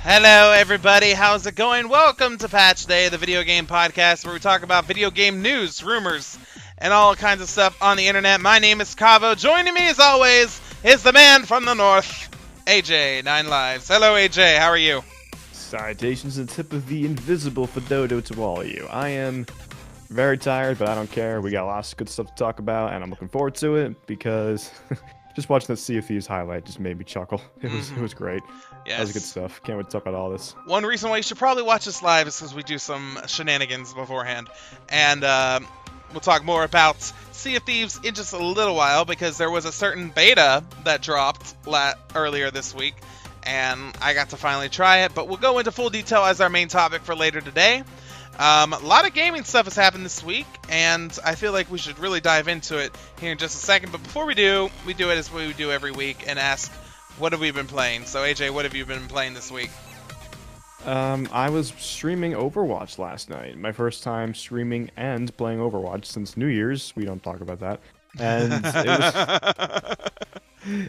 Hello everybody, how's it going? Welcome to Patch Day, the video game podcast where we talk about video game news, rumors, and all kinds of stuff on the internet. My name is Cavo. Joining me as always is the man from the north, AJ, 9 Lives. Hello AJ, how are you? Salutations and tip of the invisible Fedodo to all of you. I am very tired, but I don't care. We got lots of good stuff to talk about, and I'm looking forward to it because just watching that Sea of Thieves highlight just made me chuckle. It was great. Yes. That was good stuff. Can't wait to talk about all this. One reason why you should probably watch this live is because we do some shenanigans beforehand. And we'll talk more about Sea of Thieves in just a little while because there was a certain beta that dropped earlier this week. And I got to finally try it. But we'll go into full detail as our main topic for later today. A lot of gaming stuff has happened this week, and I feel like we should really dive into it here in just a second. But before we do it as we do every week and ask, what have we been playing? So AJ, what have you been playing this week? I was streaming Overwatch last night. My first time streaming and playing Overwatch since New Year's. We don't talk about that. And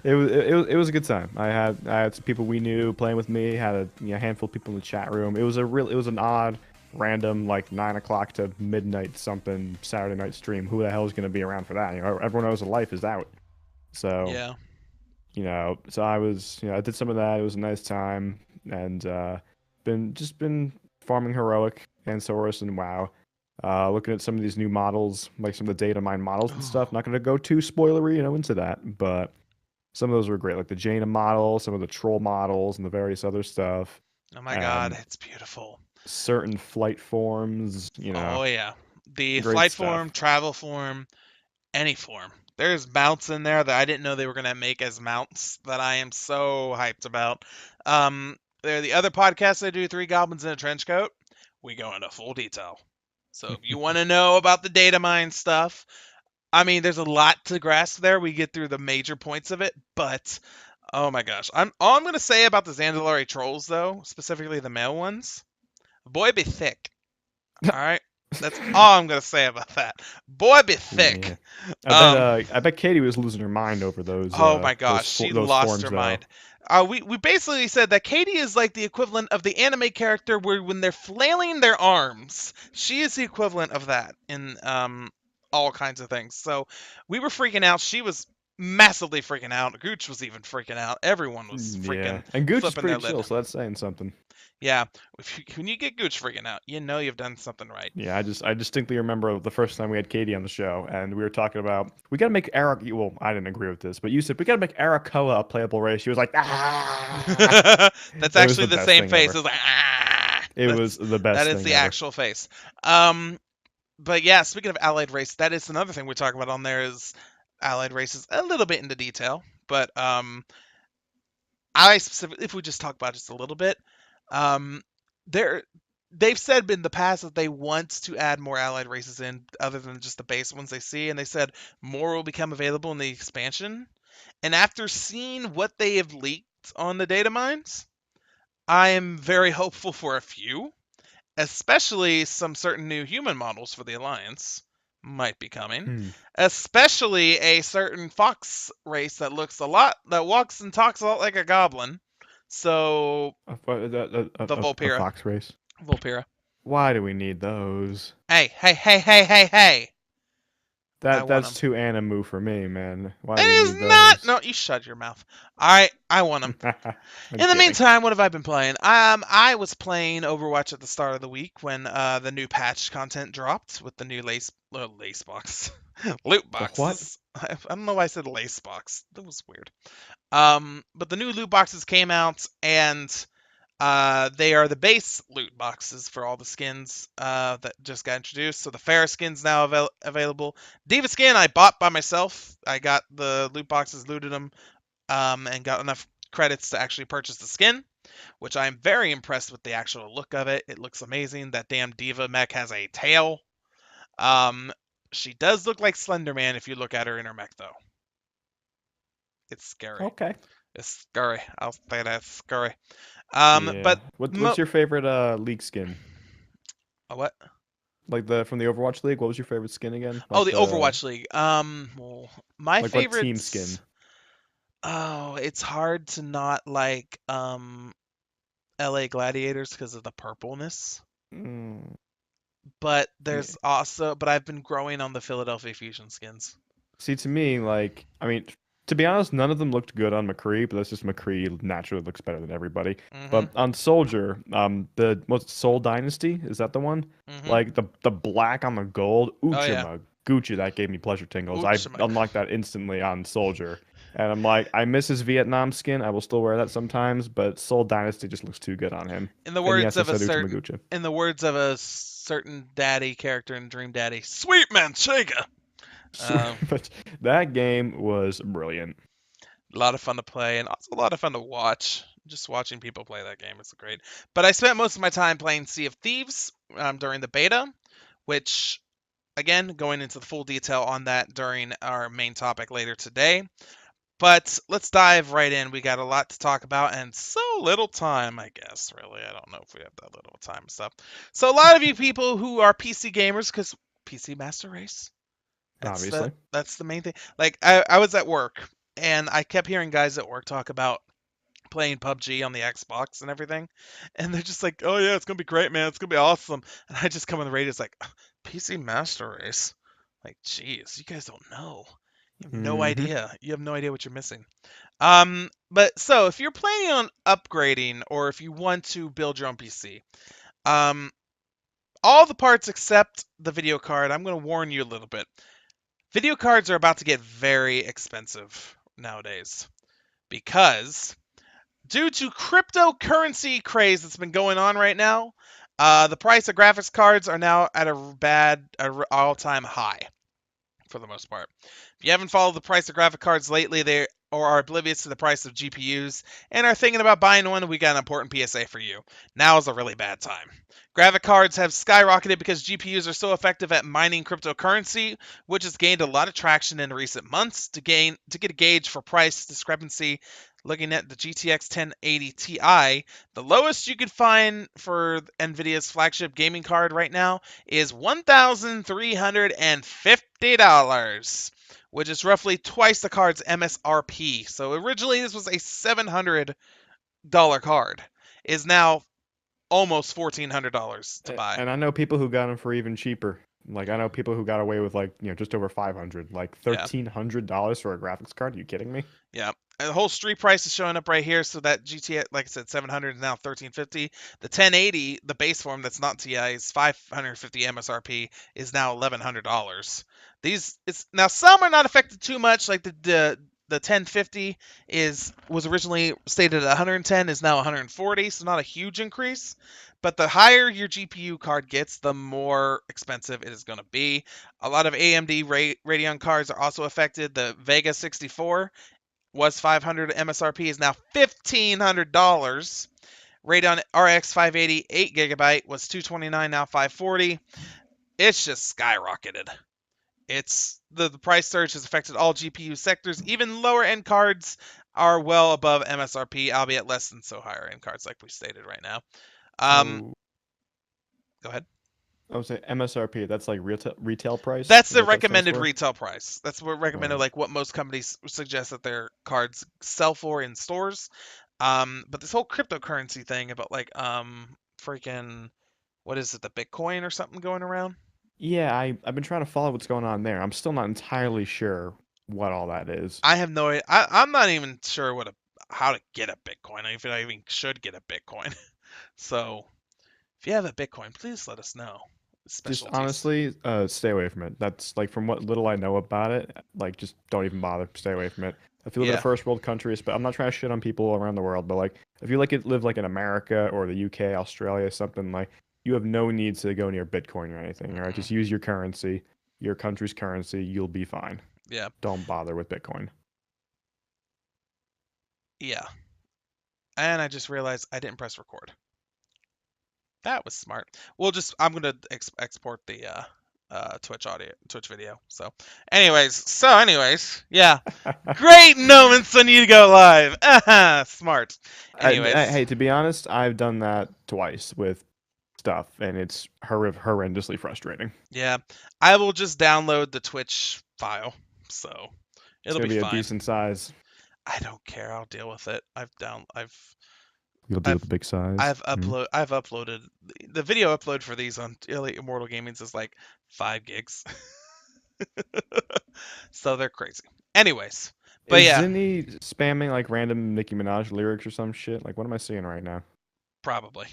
it was a good time. I had some people we knew playing with me. Had a handful of people in the chat room. It was an odd, random, like 9 o'clock to midnight something Saturday night stream. Who the hell is going to be around for that? Everyone knows the life is out. So yeah. So I did some of that. It was a nice time, and been farming heroic and Source and WoW. Looking at some of these new models, like some of the data mine models and stuff. Not going to go too spoilery, into that, but some of those were great, like the Jaina model, some of the troll models, and the various other stuff. Oh my god, it's beautiful. Certain flight forms, Oh yeah, the flight form, travel form, any form. There's mounts in there that I didn't know they were going to make as mounts that I am so hyped about. They're the other podcasts I do, Three Goblins in a Trench Coat. We go into full detail. So if you want to know about the data mine stuff, I mean, there's a lot to grasp there. We get through the major points of it, but oh my gosh. All I'm going to say about the Zandalari trolls, though, specifically the male ones, boy be thick. All right? That's all I'm going to say about that. Boy be thick. Yeah. I bet Katie was losing her mind over those. Oh my gosh, she lost her mind. We basically said that Katie is like the equivalent of the anime character where when they're flailing their arms, she is the equivalent of that in all kinds of things. So we were freaking out. She was massively freaking out. Gooch was even freaking out. Everyone was freaking. Yeah, and Gooch is pretty chill, so that's saying something. Yeah, when you get Gooch freaking out, you know you've done something right. Yeah, I distinctly remember the first time we had Katie on the show, and we were talking about we gotta make Eric. Well, I didn't agree with this, but you said we gotta make Arakoa a playable race. She was like, ah. That's actually the same face. It was like, ah. It was the best. That is the actual face. But yeah, speaking of allied race, that is another thing we talk about on there is allied races a little bit into detail. But I specifically, if we just talk about it just a little bit. They've said in the past that they want to add more allied races in other than just the base ones they see, and they said more will become available in the expansion. And after seeing what they have leaked on the data mines, I am very hopeful for a few, especially some certain new human models for the Alliance might be coming, especially a certain fox race that walks and talks a lot like a goblin. So the Vulpera. fox race. Vulpera. Why do we need those? Hey. That's too animu for me, man. Why do it we is need not. those? No, you shut your mouth. I want them. In the meantime, what have I been playing? I was playing Overwatch at the start of the week when the new patch content dropped with the new lace box, loot boxes. What? I don't know why I said lace box. That was weird. But the new loot boxes came out, and they are the base loot boxes for all the skins that just got introduced. So the Pharah skin's now available. Diva skin I bought by myself. I got the loot boxes, looted them, and got enough credits to actually purchase the skin, which I'm very impressed with the actual look of it. It looks amazing. That damn Diva mech has a tail. She does look like Slender Man if you look at her in her mech, though. It's scary. Okay. It's scary. I'll say that's scary. Yeah. But what's your favorite league skin? A what? Like from the Overwatch League. What was your favorite skin again? Like the Overwatch League. Well, my favorite. What team skin? Oh, it's hard to not like LA Gladiators because of the purpleness. Mm, But yeah. but I've been growing on the Philadelphia Fusion skins. See, to me, like, I mean, to be honest, none of them looked good on McCree, but that's just McCree naturally looks better than everybody. Mhm. But on Soldier, the what's Soul Dynasty? Is that the one? Mhm. Like the black on the gold, Oh yeah. Uchima, Gucci, that gave me pleasure tingles. I Oops. unlocked that instantly on Soldier. And I'm like, I miss his Vietnam skin. I will still wear that sometimes, but Soul Dynasty just looks too good on him. In the And words yes, I of a said certain Uchima. in the words of a certain daddy character in Dream Daddy, Sweet Manchega. Um, But that game was brilliant. a lot of fun to play and also a lot of fun to watch. Just watching people play that game is great. But I spent most of my time playing Sea of Thieves during the beta, which again, going into the full detail on that during our main topic later today. But let's dive right in. We got a lot to talk about and so little time, I guess, really. I don't know if we have that little time stuff. So a lot of you people who are PC gamers, because PC Master Race, Obviously. that's the main thing. Like I was at work and I kept hearing guys at work talk about playing PUBG on the Xbox and everything. And they're just like, oh yeah, it's gonna be great, man. It's gonna be awesome. And I just come on the radio, it's like, PC Master Race. Like, geez, you guys don't know. You have no Hmm. idea. You have no idea what you're missing. But so if you're planning on upgrading or if you want to build your own PC, um, all the parts except the video card, I'm going to warn you a little bit. Video cards are about to get very expensive nowadays because due to cryptocurrency craze that's been going on right now, the price of graphics cards are now at a all-time high for the most part. If you haven't followed the price of graphic cards lately, they or are oblivious to the price of GPUs and are thinking about buying one, we got an important PSA for you. Now is a really bad time. Graphic cards have skyrocketed because GPUs are so effective at mining cryptocurrency, which has gained a lot of traction in recent months. To get a gauge for price discrepancy, looking at the GTX 1080 Ti, the lowest you could find for Nvidia's flagship gaming card right now is $1,350, which is roughly twice the card's MSRP. So originally this was a $700 card, is now almost $1,400 to buy. And I know people who got them for even cheaper. Like I know people who got away with like, just over 500, like Yeah, $1,300 for a graphics card. Are you kidding me? yeah. And the whole street price is showing up right here. So that GT, like I said, 700 is now 1350. The 1080, the base form that's not TI, is 550 MSRP, is now $1,100. These it's now some are not affected too much. Like the 1050 was originally stated at 110, is now 140, so not a huge increase. But the higher your GPU card gets, the more expensive it is going to be. A lot of AMD Radeon cards are also affected. The Vega 64 was 500 MSRP, is now $1,500. Radeon RX 580 8 GB was 229, now 540. It's just skyrocketed. The price surge has affected all GPU sectors. Even lower end cards are well above MSRP, albeit less than so higher end cards, like we stated right now. Um, So Go ahead. I would say MSRP. That's like retail price. That's Is the what that stands recommended for? retail price. That's what recommended, Right. like what most companies suggest that their cards sell for in stores. But this whole cryptocurrency thing about like freaking what is it, the Bitcoin or something going around? Yeah, I've been trying to follow what's going on there. I'm still not entirely sure what all that is. I have no idea. I'm not even sure how to get a Bitcoin. If I even should get a Bitcoin. So if you have a Bitcoin, please let us know. Just Specialties. honestly, stay away from it. That's like from what little I know about it, like just don't even bother. Stay away from it. If you live in a Yeah. first world country, but I'm not trying to shit on people around the world, but like if you live like in America or the UK, Australia, something like you have no need to go near Bitcoin or anything. All right, Mm-mm. just use your currency, your country's currency. You'll be fine. Yeah. Don't bother with Bitcoin. Yeah. And I just realized I didn't press record. That was smart. I'm gonna export the Twitch video. Anyways, yeah, great moments when you go live. Smart. Anyways, Hey, to be honest, I've done that twice with stuff, and it's horrendously frustrating. yeah, I will just download the Twitch file, so It's it'll gonna be be a fine. decent size. I don't care. I'll deal with it. I've You'll deal with I've the big size. I've uploaded the video upload for these on Immortal Gaming's is like 5 gigs. So they're crazy. Anyways, but Is yeah, Zinni spamming like random Nicki Minaj lyrics or some shit? Like, what am I seeing right now? probably.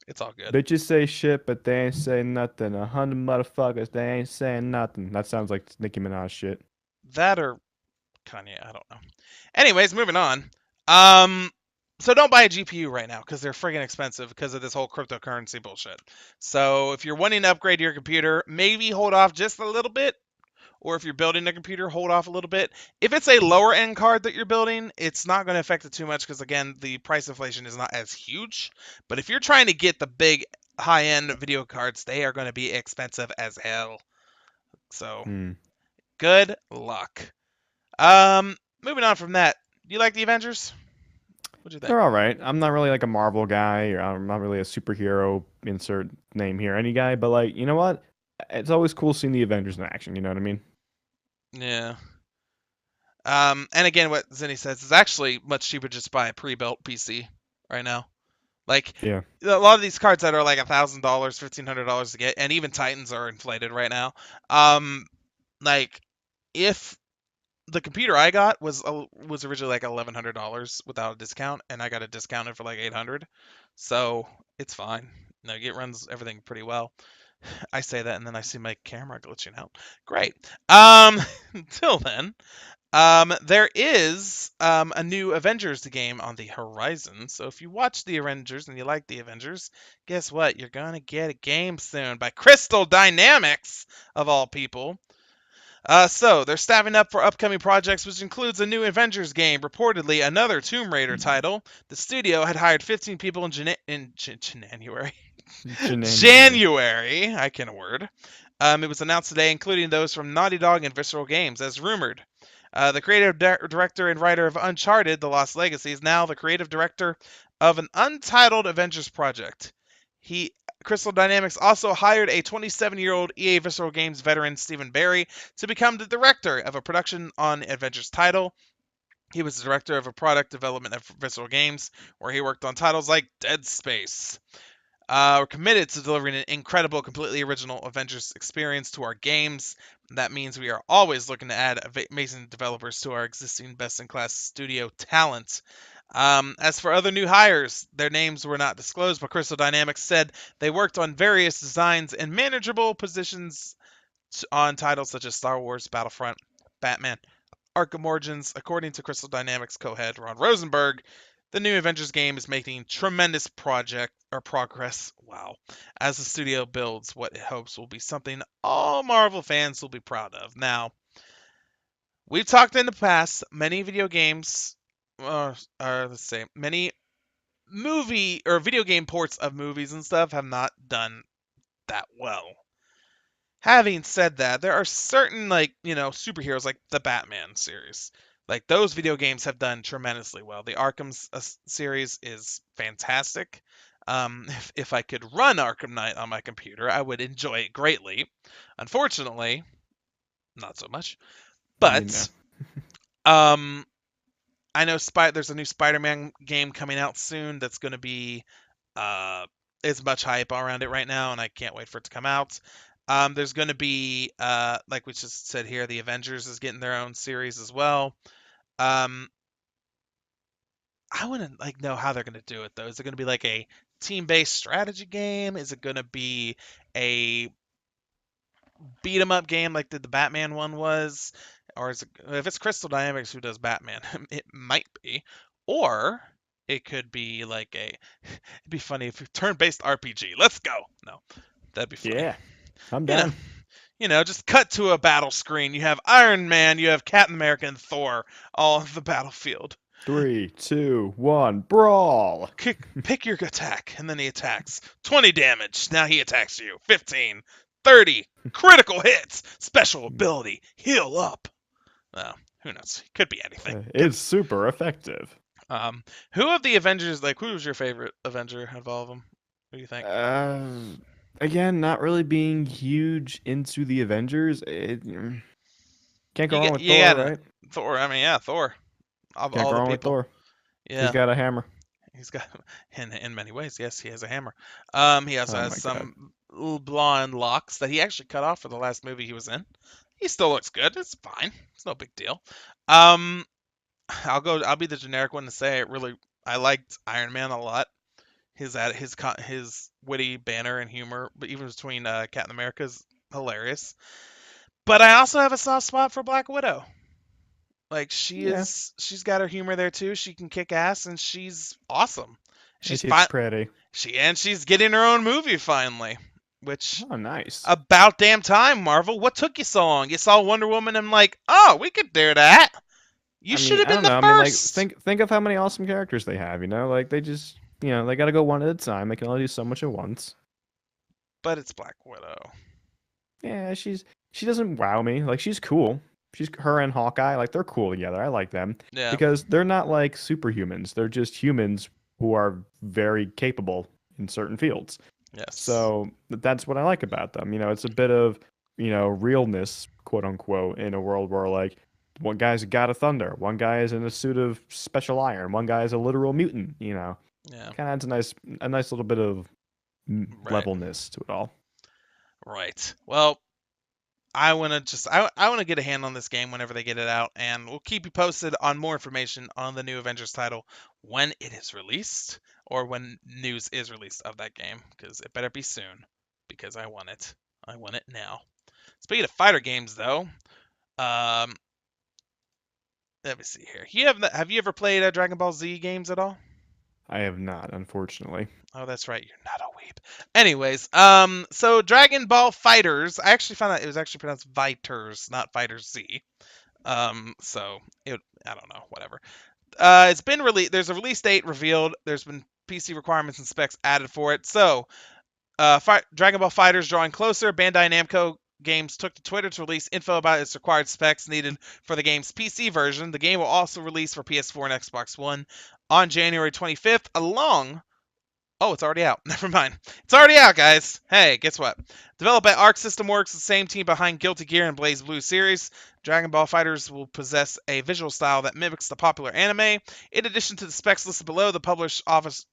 It's all good. Bitches say shit, but they ain't say nothing. 100 motherfuckers, they ain't saying nothing. That sounds like Nicki Minaj shit. That or Kanye, I don't know. Anyways, moving on. Um, so don't buy a GPU right now because they're friggin' expensive because of this whole cryptocurrency bullshit. So if you're wanting to upgrade your computer, maybe hold off just a little bit. Or if you're building a computer, hold off a little bit. If it's a lower end card that you're building, it's not going to affect it too much because, again, the price inflation is not as huge. But if you're trying to get the big high end video cards, they are going to be expensive as hell. So Hmm. good luck. Moving on from that, do you like the Avengers? What do you think? They're all right. I'm not really like a Marvel guy, or I'm not really a superhero insert name here any guy. But like, you know what? It's always cool seeing the Avengers in action. You know what I mean? Yeah. And again, what Zinni says is actually much cheaper just to buy a pre-built PC right now. Like Yeah. a lot of these cards that are like $1,000, $1,500 to get, and even Titans are inflated right now. Um, like if the computer I got was originally like $1,100 without a discount, and I got it discounted for like 800, so it's fine. No, it runs everything pretty well. I say that, and then I see my camera glitching out. Great. Until then, there is a new Avengers game on the horizon. So if you watch the Avengers and you like the Avengers, guess what? You're gonna get a game soon by Crystal Dynamics, of all people. So they're staffing up for upcoming projects, which includes a new Avengers game, reportedly another Tomb Raider title. The studio had hired 15 people in January. January. January, I can word. It was announced today, including those from Naughty Dog and Visceral Games, as rumored. The creative director and writer of Uncharted: The Lost Legacy is now the creative director of an untitled Avengers project. He Crystal Dynamics also hired a 27-year-old EA Visceral Games veteran, Stephen Barry, to become the director of a production on Avengers title. He was the director of a product development at Visceral Games, where he worked on titles like Dead Space. We're committed to delivering an incredible, completely original Avengers experience to our games. That means we are always looking to add amazing developers to our existing best-in-class studio talent. As for other new hires, their names were not disclosed, but Crystal Dynamics said they worked on various designs and manageable positions on titles such as Star Wars, Battlefront, Batman, Arkham Origins. According to Crystal Dynamics co-head Ron Rosenberg, the new Avengers game is making tremendous progress. Wow, as the studio builds what it hopes will be something all Marvel fans will be proud of. Now, we've talked in the past. Many video games, let's say, many movie or video game ports of movies and stuff have not done that well. Having said that, there are certain superheroes like the Batman series. Like those video games have done tremendously well. The Arkham series is fantastic. If I could run Arkham Knight on my computer, I would enjoy it greatly. Unfortunately, not so much. I mean, But um, I know there's a new Spider-Man game coming out soon that's going to be is much hype around it right now, and I can't wait for it to come out. There's going to be like we just said here, the Avengers is getting their own series as well. Um, I want to know how they're going to do it though. Is it going to be like a team-based strategy game? Is it going to be a beat 'em up game like the Batman one was? Or is it, if it's Crystal Dynamics who does Batman, it might be. Or it could be like it'd be funny if turn-based RPG. Let's go. No, that'd be funny. yeah, I'm You know, down. just cut to a battle screen. You have Iron Man, you have Captain America, and Thor all on the battlefield. 3, 2, 1, brawl. Pick your attack, and then he attacks. 20 damage. Now he attacks you. 15, 30, critical hits. Special ability, heal up. Well, who knows? Could be anything. It's super effective. Who of the Avengers, who was your favorite Avenger of all of them? What do you think? Again, not really being huge into the Avengers. Can't go wrong with You Thor, got right? Thor. I mean, yeah, Thor. Of Can't all go the wrong with people. Thor. He's Yeah. got a hammer. He's got in many ways. Yes, he has a hammer. He also Oh has my god. some little blonde locks that he actually cut off for the last movie he was in. He still looks good. It's fine. It's no big deal. Um, I'll be the generic one to say I liked Iron Man a lot. His witty banner and humor, but even between Captain America is hilarious. But I also have a soft spot for Black Widow. Like Yeah, she's got her humor there too. She can kick ass and she's awesome. and She's she's fine. pretty. She's getting her own movie finally, which Oh, nice. about damn time, Marvel. What took you so long? You saw Wonder Woman and like, oh, we could do that. You I should mean, have I been don't the know. I mean, like, first. think of how many awesome characters they have. Like they just, they got to go one at a time. They can only do so much at once. But it's Black Widow. Yeah, she doesn't wow me. Like she's cool. She's her and Hawkeye, like they're cool together. I like them Yeah. because they're not like superhumans. They're just humans who are very capable in certain fields. Yes. So that's what I like about them. It's a bit of, realness, quote unquote, in a world where like one guy's a god of thunder, one guy is in a suit of special iron, one guy is a literal mutant. Yeah. Kind of adds a nice little bit of Right. levelness to it all. Right. Well, I want to get a hand on this game whenever they get it out, and we'll keep you posted on more information on the new Avengers title when it is released or when news is released of that game, because it better be soon, because I want it. I want it now. Speaking of fighter games, though, um, let me see here. Have you ever played Dragon Ball Z games at all? I have not, unfortunately. Oh, that's right. You're not a weeb. Anyways, so Dragon Ball Fighters. I actually found out it was actually pronounced Viters, not Fighters Z. So I don't know, whatever. It's been released. There's a release date revealed. There's been PC requirements and specs added for it. So, Dragon Ball Fighters drawing closer. Bandai Namco Games took to Twitter to release info about its required specs needed for the game's PC version. The game will also release for PS4 and Xbox One on January 25th, along. Oh, it's already out. Never mind. It's already out, guys. Hey, guess what? Developed by Arc System Works, the same team behind Guilty Gear and Blaze Blue series, Dragon Ball Fighters will possess a visual style that mimics the popular anime. In addition to the specs listed below, the published offers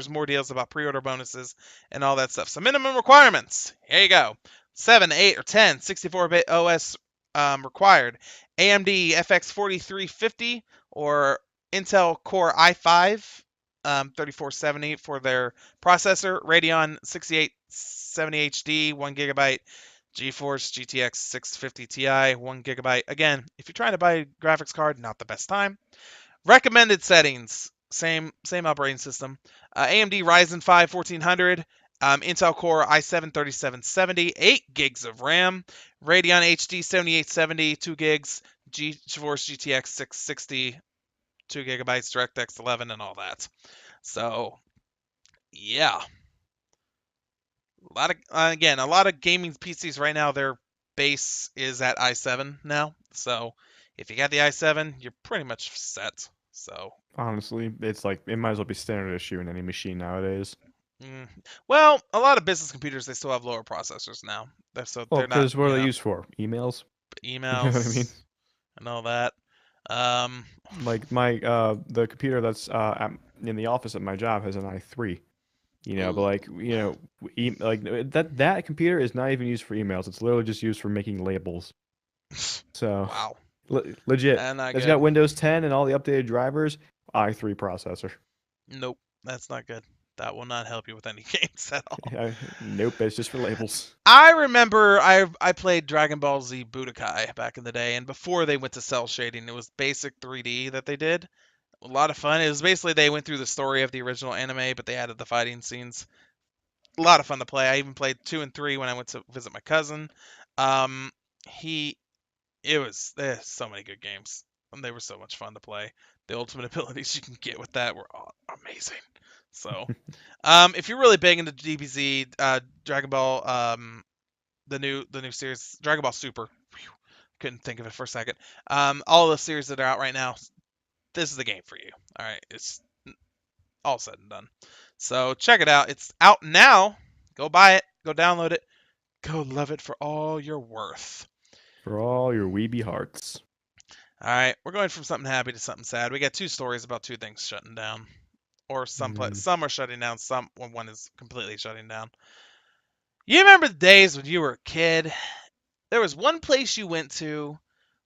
more deals about pre-order bonuses and all that stuff. So minimum requirements. Here you go. 7, 8, or 10 64-bit OS required. AMD FX 4350 or Intel Core i5 3470 for their processor, Radeon 6870 HD, 1 gigabyte, GeForce GTX 650 Ti, 1 gigabyte. Again, if you're trying to buy a graphics card, not the best time. Recommended settings, same operating system. AMD Ryzen 5 1400, Intel Core i7 3770, 8 gigs of RAM, Radeon HD 7870, 2 gigs, GeForce GTX 660, 2 gigabytes, DirectX 11, and all that. So, yeah, a lot of gaming PCs right now. Their base is at i7 now. So, if you got the i7, you're pretty much set. So, Honestly, it's like it might as well be standard issue in any machine nowadays. mm, well, a lot of business computers they still have lower processors now. So Well, they're not, because what are they used for? Emails? You know what I mean? emails and all that. Um, Like my the computer that's in the office at my job has an i3. But ooh, like like that computer is not even used for emails. It's literally just used for making labels. So wow, legit, not it's good. got Windows 10 and all the updated drivers. i3 processor. Nope, that's not good. That will not help you with any games at all. Nope, it's just for labels. I remember I played Dragon Ball Z Budokai back in the day, and before they went to cell shading, it was basic 3D that they did. A lot of fun. It was basically they went through the story of the original anime, but they added the fighting scenes. A lot of fun to play. I even played 2 and 3 when I went to visit my cousin. Um, he there's so many good games, and they were so much fun to play. The ultimate abilities you can get with that were amazing. So, if you're really big into DBZ, Dragon Ball, the new series, Dragon Ball Super. Whew, couldn't think of it for a second. All the series that are out right now, this is the game for you. All right, it's all said and done. So check it out. It's out now. Go buy it. Go download it. Go love it for all you're worth. For all your weeby hearts. All right, we're going from something happy to something sad. We got two stories about two things shutting down. or Mm, some are shutting down, some one is completely shutting down. You remember the days when you were a kid? There was one place you went to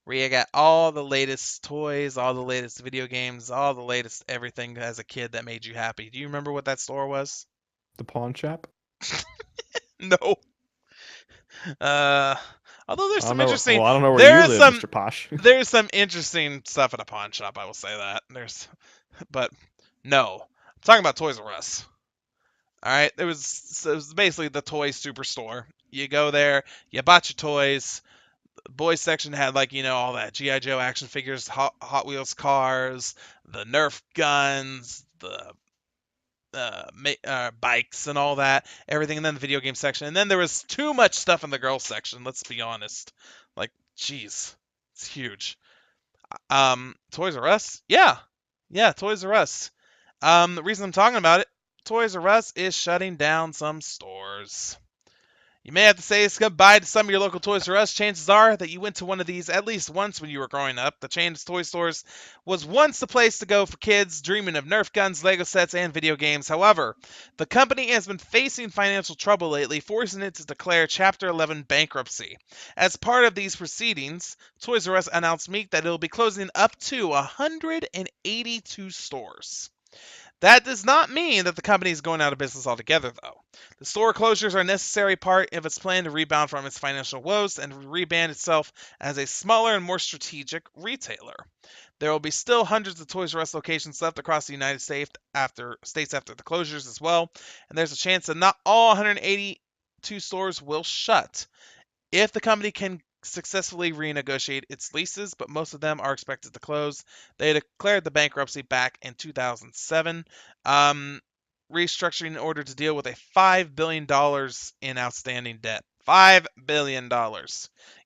where you got all the latest toys, all the latest video games, all the latest everything as a kid that made you happy. Do you remember what that store was? the pawn shop. No. Uh, although I don't know. Well, I don't know where there you is live, some, Mr. Posh. there's some interesting stuff at a pawn shop. I will say that. But no, I'm talking about Toys R Us. All right, it was basically the toy superstore. You go there, you bought your toys. The boys section had like all that GI Joe action figures, Hot Wheels cars, the Nerf guns, the bikes and all that, everything, and then the video game section. And then there was too much stuff in the girls section. Let's be honest. Like, jeez, it's huge. Toys R Us, yeah, yeah, Toys R Us. The reason I'm talking about it, Toys R Us is shutting down some stores. You may have to say goodbye to some of your local Toys R Us. Chances are that you went to one of these at least once when you were growing up. The chain of toy stores was once the place to go for kids dreaming of Nerf guns, Lego sets, and video games. However, the company has been facing financial trouble lately, forcing it to declare Chapter 11 bankruptcy. As part of these proceedings, Toys R Us announced that it will be closing up to 182 stores. That does not mean that the company is going out of business altogether, though. The store closures are a necessary part of its plan to rebound from its financial woes and rebrand itself as a smaller and more strategic retailer. There will be still hundreds of Toys R Us locations left across the United States after the closures as well, and there's a chance that not all 182 stores will shut if the company can successfully renegotiate its leases, but most of them are expected to close. They declared the bankruptcy back in 2007, um, restructuring in order to deal with a $5 billion in outstanding debt. $5 billion.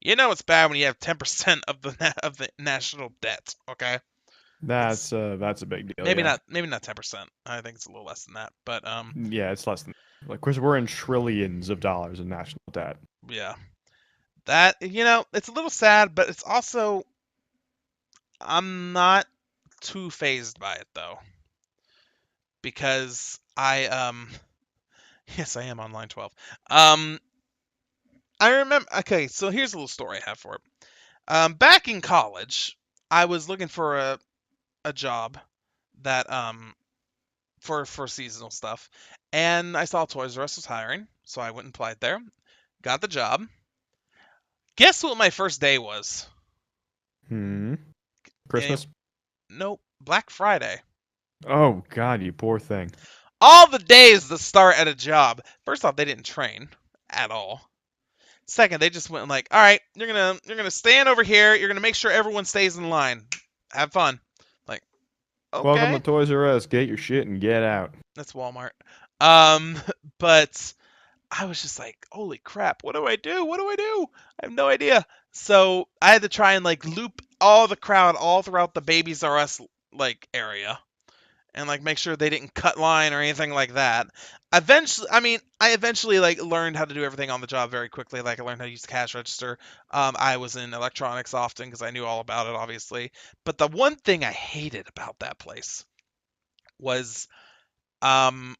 You know it's bad when you have 10% of the national debt. Okay, it's That's a big deal. maybe Yeah. not 10%. I think it's a little less than that, but Yeah, it's less than like, of course, we're in trillions of dollars in national debt. yeah. That it's a little sad, but it's also I'm not too phased by it though, because I yes, I am on line 12. Um I remember, okay, so here's a little story I have for it. Back in college, I was looking for a job that for seasonal stuff, and I saw Toys R Us was hiring, so I went and applied there, got the job. Guess what my first day was? Hmm. Any, Christmas. nope, Black Friday. Oh God, you poor thing. All the days to start at a job. First off, they didn't train at all. Second, they just went like, all right, you're gonna stand over here. You're gonna make sure everyone stays in line. Have fun. Like, Welcome to okay, Toys R Us. Get your shit and get out. that's Walmart. Um, but I was just like, holy crap, what do I do? What do I do? I have no idea. So I had to try and like loop all the crowd all throughout the Babies R Us like area and like make sure they didn't cut line or anything like that. Eventually, I eventually like learned how to do everything on the job very quickly. Like I learned how to use the cash register. I was in electronics often because I knew all about it, obviously. But the one thing I hated about that place was um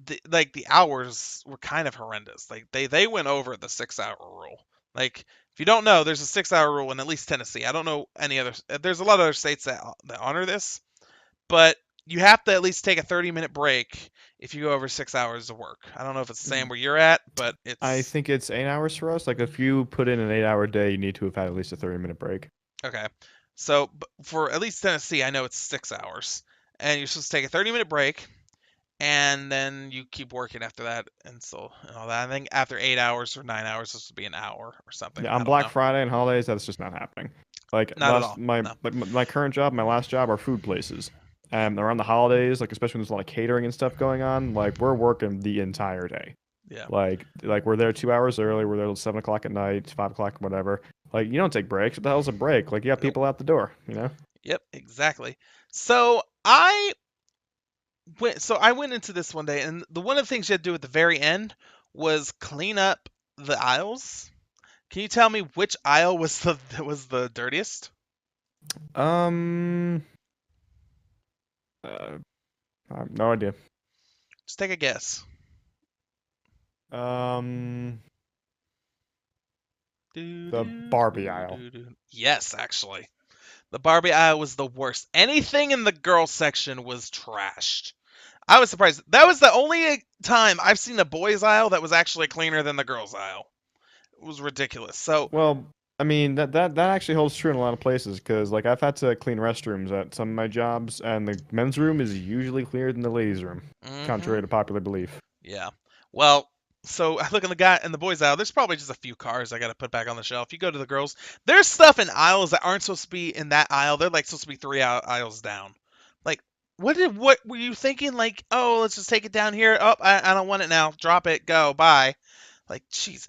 the hours were kind of horrendous. Like they went over the 6 hour rule. Like if you don't know, there's a 6 hour rule in at least Tennessee. I don't know any other. There's a lot of other states that honor this, but you have to at least take a 30-minute break if you go over 6 hours of work. I don't know if it's the same where you're at, but I it's think it's 8 hours for us. Like if you put in an 8 hour day, you need to have had at least a 30-minute break. okay. So for at least Tennessee, I know it's 6 hours, and you're supposed to take a 30-minute break, and then you keep working after that, and all that. I think after 8 hours or 9 hours, this would be an hour or something. Yeah, I on don't Black know. Friday and holidays, that's just not happening. Like Not at all. No. my current job, my last job are food places. Around the holidays, like especially when there's a lot of catering and stuff going on, like we're working the entire day. Yeah. Like we're there 2 hours early. We're there till 7 o'clock at night, 5 o'clock, whatever. Like you don't take breaks. What the hell's a break? Like you got Nope. people out the door. You know. Yep. Exactly. So I went into this one day, and one of the things you had to do at the very end was clean up the aisles. Can you tell me which aisle was the dirtiest? Um. Uh, No idea. Just take a guess. Um, Do, the do, Barbie do, aisle. do, do. Yes, actually. The Barbie aisle was the worst. Anything in the girl section was trashed. I was surprised. That was the only time I've seen a boys aisle that was actually cleaner than the girls aisle. It was ridiculous. So, Well, I mean that actually holds true in a lot of places because like I've had to clean restrooms at some of my jobs, and the men's room is usually cleaner than the ladies' room, hmm contrary to popular belief. yeah. Well, so I look in the guy in the boys aisle. There's probably just a few cars I got to put back on the shelf. You go to the girls. There's stuff in aisles that aren't supposed to be in that aisle. They're like supposed to be three aisles down. Like, what were you thinking? Like, oh, let's just take it down here. Oh, I don't want it now. Drop it. Go. Bye. Like, jeez.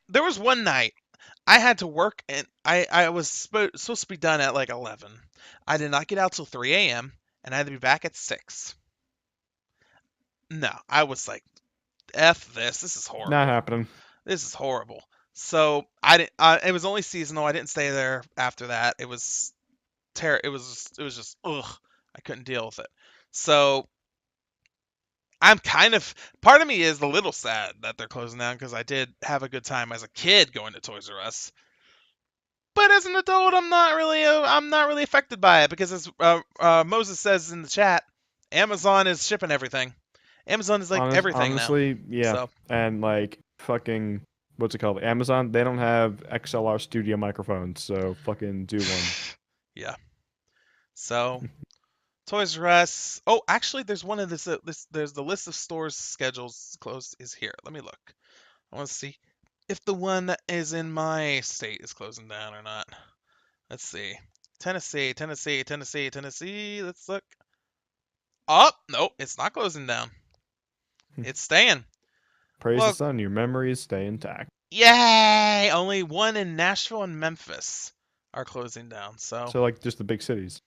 There was one night I had to work and I was supposed to be done at like 11. I did not get out till 3 a.m. and I had to be back at 6. No, I was like, F this. This is Not horrible. happening. This is horrible. So I didn't. It was only seasonal. I didn't stay there after that. It was It was just ugh. I couldn't deal with it. So I'm kind of part of me is a little sad that they're closing down because I did have a good time as a kid going to Toys R Us. But as an adult, I'm not really affected by it because as Moses says in the chat, Amazon is shipping everything. Amazon is like everything now. Honestly, yeah. So And like fucking what's it called? Amazon, they don't have XLR studio microphones, so fucking do one. yeah. So Toys R Us. Oh, actually, there's one of this. There's the list of stores schedules closed is here. Let me look. I want to see if the one that is in my state is closing down or not. Let's see. Tennessee, Tennessee, Tennessee, Tennessee. Let's look. Oh, nope, it's not closing down. It's staying. Praise the Well, sun, your memories stay intact. yay! Only one in Nashville and Memphis are closing down. So, So like just the big cities.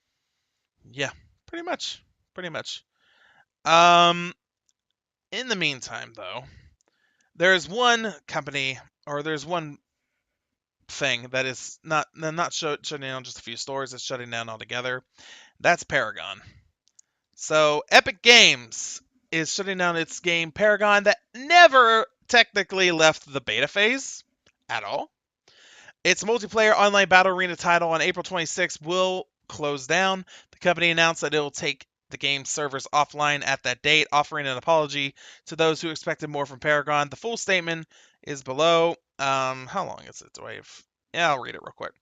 yeah, pretty much. Pretty much. Um, in the meantime, though, there's one company or there's one thing that is not shutting down just a few stores, it's shutting down altogether. That's Paragon. So Epic Games is shutting down its game Paragon that never technically left the beta phase at all. Its multiplayer online battle arena title on April 26th will close down. The company announced that it will take the game's servers offline at that date, offering an apology to those who expected more from Paragon. The full statement is below. How long is it? Yeah, I'll read it real quick.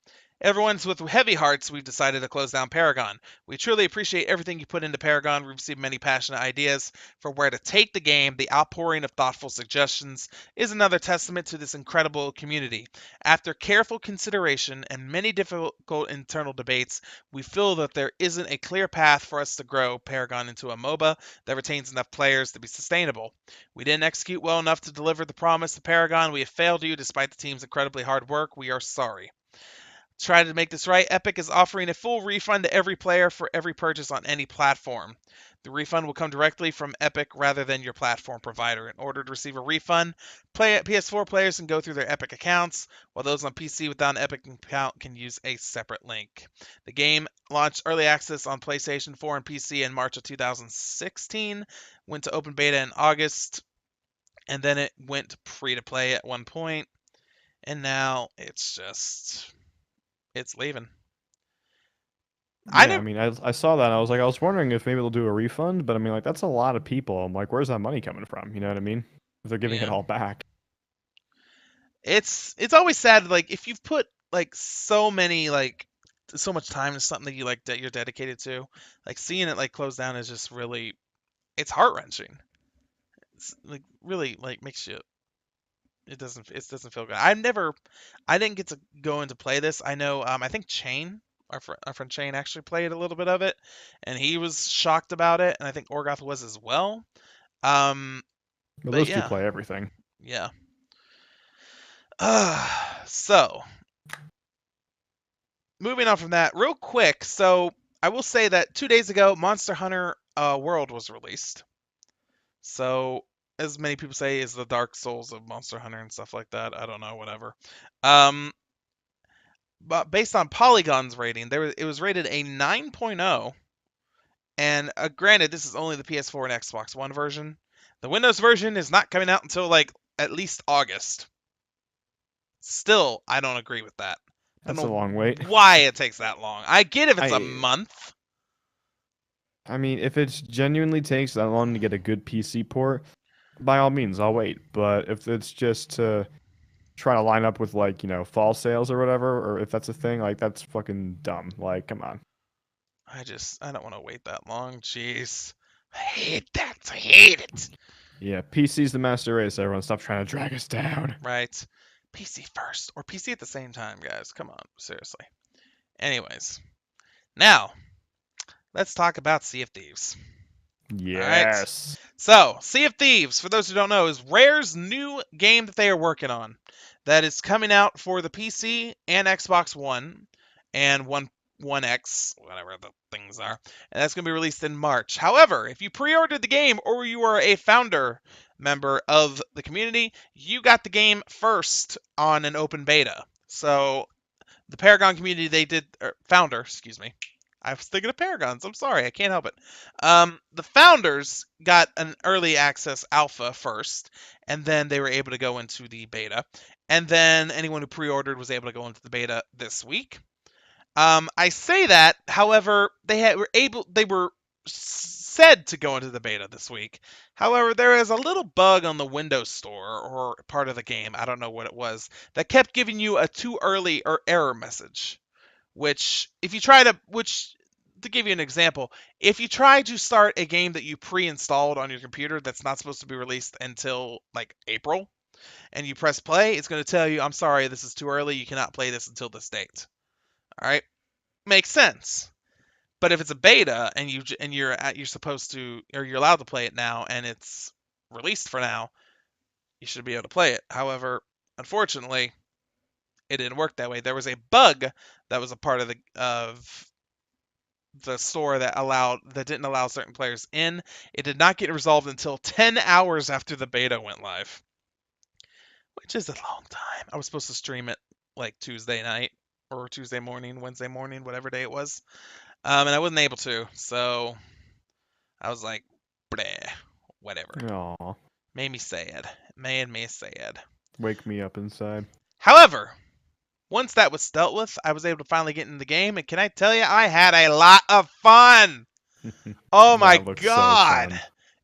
Everyone's with heavy hearts, we've decided to close down Paragon. We truly appreciate everything you put into Paragon. We've received many passionate ideas for where to take the game. The outpouring of thoughtful suggestions is another testament to this incredible community. After careful consideration and many difficult internal debates, we feel that there isn't a clear path for us to grow Paragon into a MOBA that retains enough players to be sustainable. We didn't execute well enough to deliver the promise to Paragon. We have failed you despite the team's incredibly hard work. We are sorry. Try to make this right. Epic is offering a full refund to every player for every purchase on any platform. The refund will come directly from Epic rather than your platform provider. In order to receive a refund, PS4 players can go through their Epic accounts, while those on PC without an Epic account can use a separate link. The game launched early access on PlayStation 4 and PC in March of 2016, went to open beta in August, and then it went free to play at one point, and now it's leaving. I Yeah, I never, mean, I saw that. And I was like, I was wondering if maybe they'll do a refund, but I mean, like, that's a lot of people. I'm like, where's that money coming from? You know what I mean? If they're giving it yeah. all back. It's always sad, like if you've put like so much time into something that you like that you're dedicated to, like seeing it like close down is just really it's heart wrenching. It's like really like makes you it doesn't feel good. I didn't get to go into play this. I know I think Chain our friend Chain actually played a little bit of it, and he was shocked about it, and I think Orgoth was as well. Um, But but those two yeah, play everything. yeah. So moving on from that, real quick. So I will say that 2 days ago, Monster Hunter World was released. So as many people say, is the Dark Souls of Monster Hunter and stuff like that. I don't know, whatever. Um, but based on Polygon's rating, it was rated a 9.0, And granted, this is only the PS4 and Xbox One version. The Windows version is not coming out until like at least August. Still, I don't agree with that. Don't That's a know long wait. why it takes that long. I get if it's a I month. I mean, if it genuinely takes that long to get a good PC port, by all means, I'll wait. But if it's just to try to line up with like, fall sales or whatever, or if that's a thing, like that's fucking dumb. Like, come on. I don't want to wait that long. Jeez. I hate that. I hate it. Yeah, PC's the master race, everyone. Stop trying to drag us down. Right. PC first or PC at the same time, guys. Come on, seriously. Anyways, now let's talk about Sea of Thieves. All right. Yes. So, Sea of Thieves, for those who don't know, is Rare's new game that they are working on. That is coming out for the PC and Xbox One and One X, whatever the things are. And that's going to be released in March. However, if you pre-ordered the game or you are a founder member of the community, you got the game first on an open beta. So, the Paragon community, they did, or founder, excuse me. I was thinking of Paragons. I'm sorry, I can't help it. The founders got an early access alpha first, and then they were able to go into the beta. And then anyone who pre-ordered was able to go into the beta this week. I say that, however, they were said to go into the beta this week. However, there is a little bug on the Windows Store or part of the game, I don't know what it was, that kept giving you a too early or error message. Which, if you try to, which to give you an example, if you try to start a game that you pre-installed on your computer that's not supposed to be released until like April, and you press play, it's going to tell you, "I'm sorry, this is too early. You cannot play this until this date." All right, makes sense. But if it's a beta and you're supposed to, or you're allowed to play it now, and it's released for now, you should be able to play it. However, unfortunately, it didn't work that way. There was a bug that was a part of the store that didn't allow certain players in. It did not get resolved until 10 hours after the beta went live, which is a long time. I was supposed to stream it like Tuesday night or Tuesday morning, Wednesday morning, whatever day it was, and I wasn't able to. So I was like, bleh, whatever. Aw. Made me sad. Made me sad. Wake me up inside. However, once that was dealt with, I was able to finally get in the game, and can I tell you, I had a lot of fun. Oh my That looks so god, fun.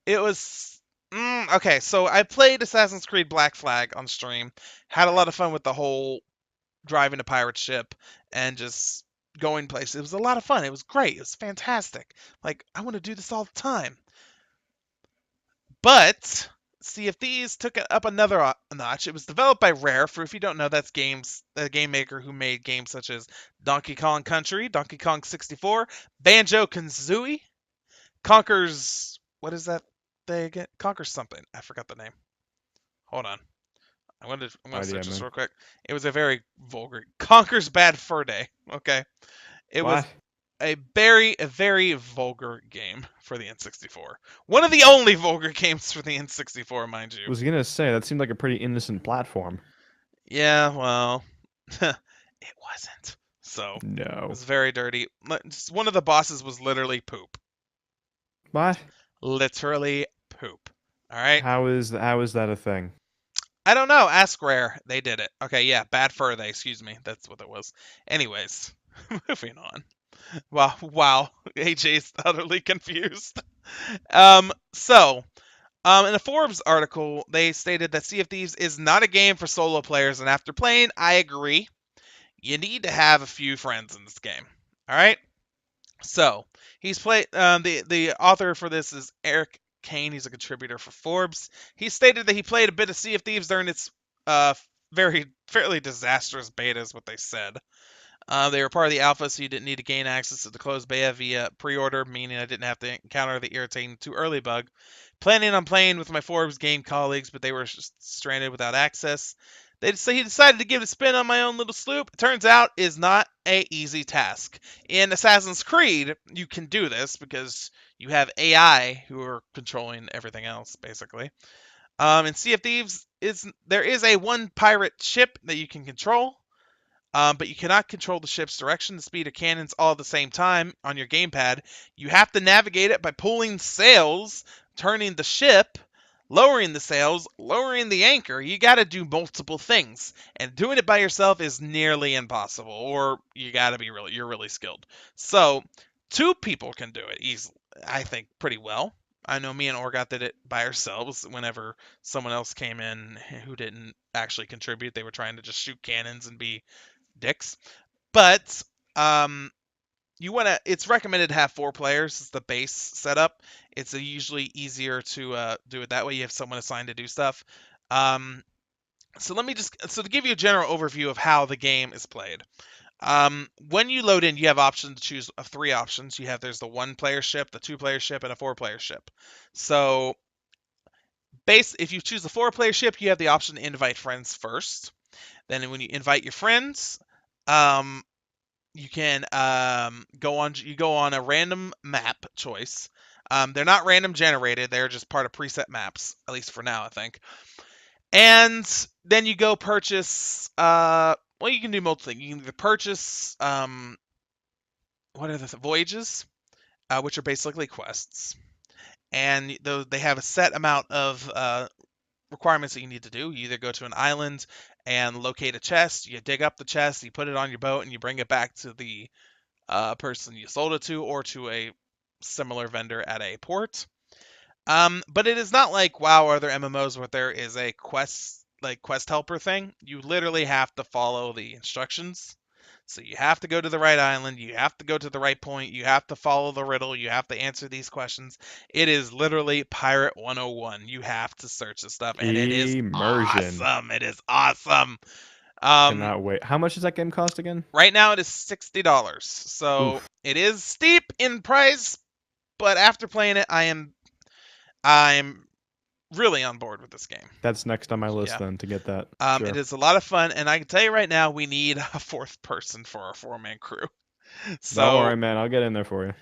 it was okay. So I played Assassin's Creed Black Flag on stream, had a lot of fun with the whole driving a pirate ship and just going places. It was a lot of fun. It was great. It was fantastic. Like, I want to do this all the time. But Sea of Thieves took it up another notch. It was developed by Rare. For if you don't know, that's the game maker who made games such as Donkey Kong Country, Donkey Kong 64, Banjo Kazooie, Conker's, what is that they again? Conker's something. I forgot the name. Hold on. I'm gonna Idea, search this man. real quick. It was a very vulgar Conker's Bad Fur Day. Okay. It was What? a very vulgar game for the N64. One of the only vulgar games for the N64, mind you. Was gonna say that seemed like a pretty innocent platform. Yeah, well, it wasn't. So it No. was very dirty. One of the bosses was literally poop. What? Literally poop. All right. How is that a thing? I don't know. Ask Rare. They did it. Okay, yeah, Bad Fur Day. Excuse me. That's what it was. Anyways, moving on. Wow. AJ's utterly confused. So, in a Forbes article, they stated that Sea of Thieves is not a game for solo players, and after playing, I agree. You need to have a few friends in this game. All right. So he's played. The author for this is Eric Kane. He's a contributor for Forbes. He stated that he played a bit of Sea of Thieves during its fairly disastrous beta, is what they said. They were part of the alpha, so you didn't need to gain access to the closed beta via pre-order, meaning I didn't have to encounter the irritating too early bug. Planning on playing with my Forbes game colleagues, but they were stranded without access. So he decided to give it a spin on my own little sloop. It turns out is not a easy task. In Assassin's Creed, you can do this because you have AI who are controlling everything else, basically. In Sea of Thieves, there is a one pirate ship that you can control. but you cannot control the ship's direction, the speed, or cannons all at the same time on your gamepad. You have to navigate it by pulling sails, turning the ship, lowering the sails, lowering the anchor. You got to do multiple things, and doing it by yourself is nearly impossible, or you got to be you're really skilled. So, two people can do it easily, I think, pretty well. I know me and Orgot did it by ourselves whenever someone else came in who didn't actually contribute. They were trying to just shoot cannons and be dicks. But um, you want to. It's recommended to have 4 players as the base setup. It's usually easier to do it that way. You have someone assigned to do stuff. Um, so let me so to give you a general overview of how the game is played. When you load in, you have options to choose of 3 options. There's the 1-player ship, the 2-player ship, and a 4-player ship. So if you choose the 4-player ship, you have the option to invite friends first. Then when you invite your friends, um, you can go on a random map choice. They're not random generated; they're just part of preset maps, at least for now, I think. And then you go purchase. Well, you can do multiple things. You can either purchase what are the voyages, which are basically quests, and they have a set amount of requirements that you need to do. You either go to an island and locate a chest, you dig up the chest, you put it on your boat, and you bring it back to the person you sold it to, or to a similar vendor at a port. But it is not like WoW or other MMOs where there is a quest helper thing. You literally have to follow the instructions. So you have to go to the right island, you have to go to the right point, you have to follow the riddle, you have to answer these questions. It is literally Pirate 101. You have to search this stuff, and it is Immersion. awesome. It is awesome. Cannot wait. How much does that game cost again? Right now it is $60. So Oof. it is steep in price, but after playing it, I'm really on board with this game. That's next on my list Yeah. then to get that. Sure. It is a lot of fun, and I can tell you right now, we need a 4th person for our 4-man crew. Don't So worry, man. I'll get in there for you.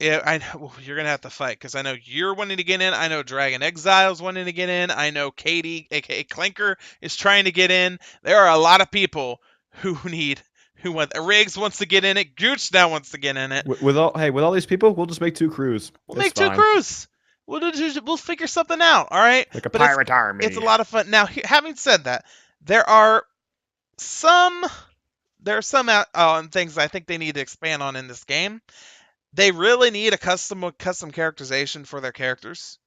I know you're gonna have to fight because I know you're wanting to get in. I know Dragon Exile's wanting to get in. I know Katie, aka Clinker, is trying to get in. There are a lot of people who want. Riggs wants to get in it. Gooch now wants to get in it. With all these people, we'll just make 2 crews. We'll It's make 2 fine. crews. We'll figure something out. All right. Like a But pirate army. it's a lot of fun. Now, having said that, there are some things I think they need to expand on in this game. They really need a custom characterization for their characters,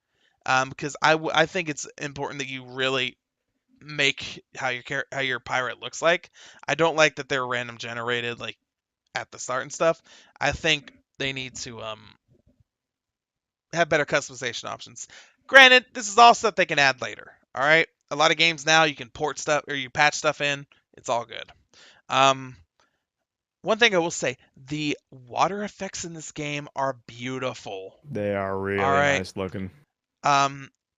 because I think it's important that you really make how your pirate looks like. I don't like that they're random generated like at the start and stuff. I think they need to have better customization options. Granted, this is all stuff they can add later. All right, a lot of games now you can port stuff or you patch stuff in. It's all good. One thing I will say, the water effects in this game are beautiful. They are really All right. nice looking.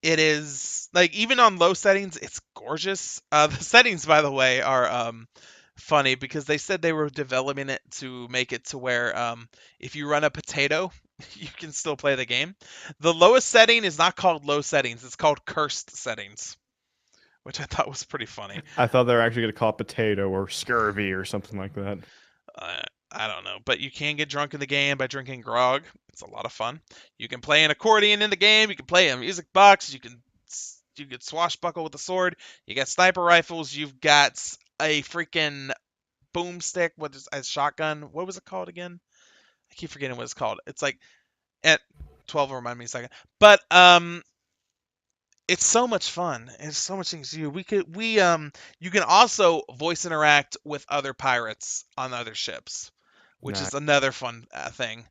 It is like even on low settings, it's gorgeous. The settings, by the way, are funny because they said they were developing it to make it to where if you run a potato, you can still play the game. The lowest setting is not called low settings; it's called cursed settings, which I thought was pretty funny. I thought they were actually going to call it potato or scurvy or something like that. I don't know, but you can get drunk in the game by drinking grog. It's a lot of fun. You can play an accordion in the game. You can play a music box. You can swashbuckle with a sword. You got sniper rifles. You've got a freaking boomstick with a shotgun. What was it called again? I keep forgetting what it's called. It's like at 12. Remind me a second. But it's so much fun. It's so much things to do. You can also voice interact with other pirates on other ships, which is another fun thing.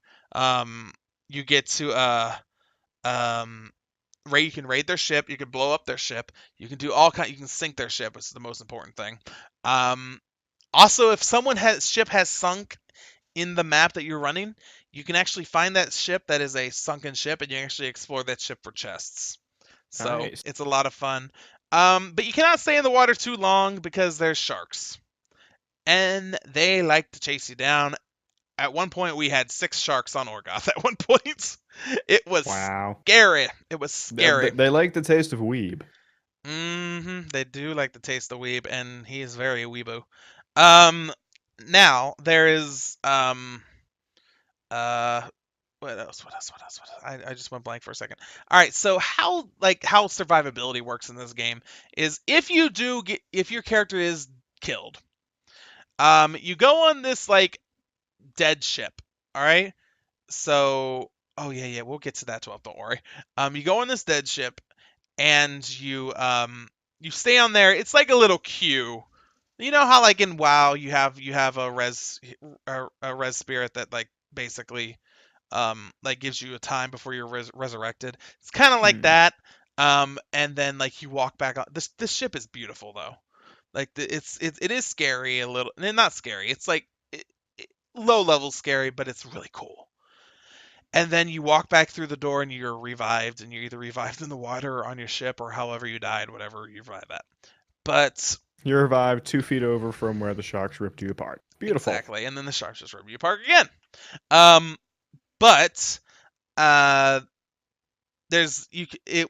You get to you can raid their ship, you can blow up their ship, you can do you can sink their ship, which is the most important thing. Also, if ship has sunk in the map that you're running, you can actually find that ship that is a sunken ship, and you can actually explore that ship for chests. So nice. It's a lot of fun. But you cannot stay in the water too long because there's sharks. And they like to chase you down. At one point, we had 6 sharks on Orgoth at one point. It was scary. It was scary. They like the taste of weeb. They do like the taste of weeb, and he is very weebo. Um, Now there is uh what else? What else? What else? What else? I just went blank for a second. All right, so how survivability works in this game is if your character is killed, you go on this like dead ship. All right, so oh yeah, we'll get to that 12. Don't worry. You go on this dead ship and you stay on there. It's like a little queue. You know how like in WoW you have a res spirit that like basically like gives you a time before you're resurrected. It's kind of like Hmm. that. And then like you walk back on this ship is beautiful though. Like it is scary a little, not scary. It's like low level scary, but it's really cool. And then you walk back through the door and you're revived, and you're either revived in the water or on your ship or however you died, whatever you revive at. But You revived 2 feet over from where the sharks ripped you apart. Beautiful. exactly, and then the sharks just rip you apart again. Um, but uh, there's you it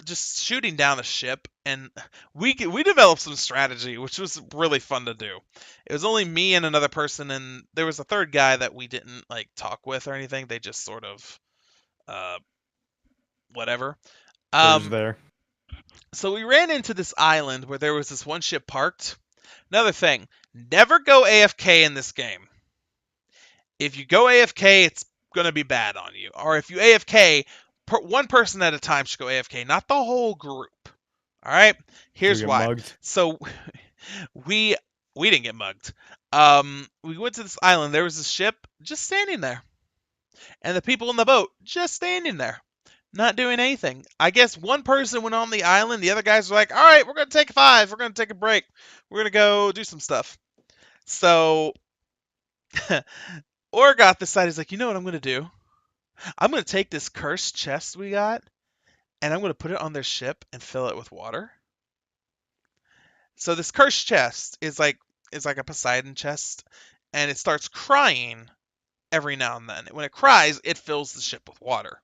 just shooting down a ship, and we developed some strategy, which was really fun to do. It was only me and another person, and there was a third guy that we didn't like talk with or anything. They just sort of uh whatever. They're just Um, there. so we ran into this island where there was this one ship parked. Another thing, never go AFK in this game. If you go AFK, it's gonna be bad on you. Or if you AFK, one person at a time should go AFK, not the whole group. All right. Do we Here's get why. mugged? So we we didn't get mugged. We went to this island. There was a ship just standing there, and the people in the boat just standing there, not doing anything. I guess one person went on the island. The other guys were like, "All right, we're gonna take 5. We're gonna take a break. We're gonna go do some stuff." So Orgoth decided, he's like, "You know what I'm gonna do? I'm gonna take this cursed chest we got, and I'm gonna put it on their ship and fill it with water." So this cursed chest is like a Poseidon chest, and it starts crying every now and then. When it cries, it fills the ship with water.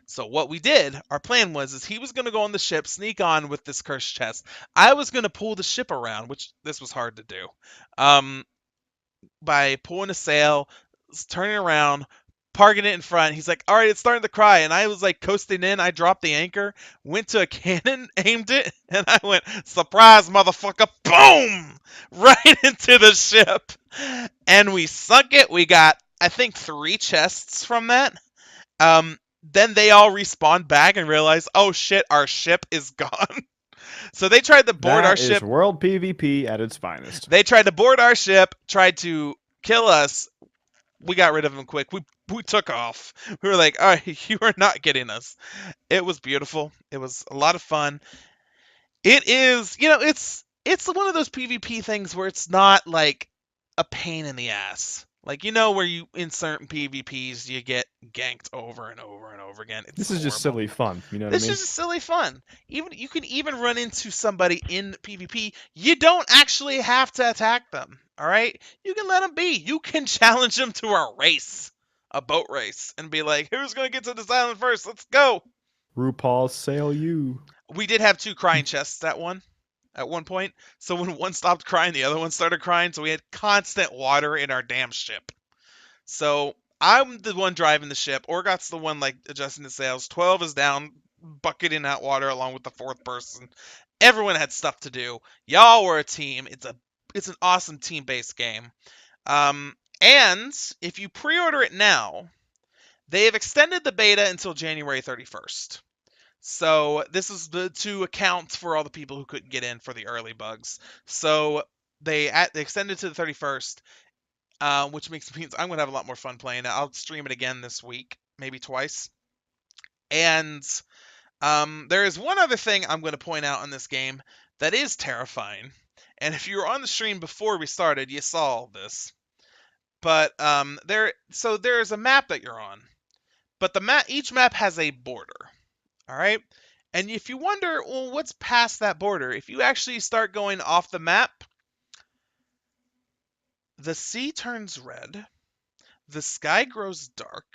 So what we did, our plan was, is he was going to go on the ship, sneak on with this cursed chest. I was going to pull the ship around, which this was hard to do, um, by pulling a sail, turning around, parking it in front. He's like, "All right, it's starting to cry," and I was like coasting in. I dropped the anchor, went to a cannon, aimed it, and I went, "Surprise, motherfucker!" Boom, right into the ship, and we sunk it. We got, I think, 3 chests from that. Then they all respawned back and realized, oh shit, our ship is gone. So they tried to board our That is ship. world PvP at its finest. They tried to board our ship, tried to kill us. We got rid of them quick. We took off. We were like, all right, you are not getting us. It was beautiful. It was a lot of fun. It is, it's one of those PvP things where it's not like a pain in the ass. Like, where you in certain PvPs you get ganked over and over and over again. It's This is just horrible. silly fun. You know what I This mean? is just silly fun. Even you can even run into somebody in PvP. You don't actually have to attack them. All right, you can let them be. You can challenge them to a race, a boat race, and be like, "Who's gonna get to this island first? Let's go." RuPaul's Sail You. We did have 2 crying chests at one point. So when one stopped crying, the other one started crying. So we had constant water in our damn ship. So I'm the one driving the ship. Orgoth's the one like adjusting the sails. 12 is down, bucketing out water along with the 4th person. Everyone had stuff to do. Y'all were a team. It's an awesome team-based game. And if you pre-order it now, they have extended the beta until January 31st. So this is to account for all the people who couldn't get in for the early bugs. So they extended to the 31st, which means I'm gonna have a lot more fun playing it. I'll stream it again this week, maybe twice. And there is one other thing I'm going to point out in this game that is terrifying. And if you were on the stream before we started, you saw this. But there's a map that you're on, but each map has a border. All right. And if you wonder, well, what's past that border? If you actually start going off the map, the sea turns red, the sky grows dark,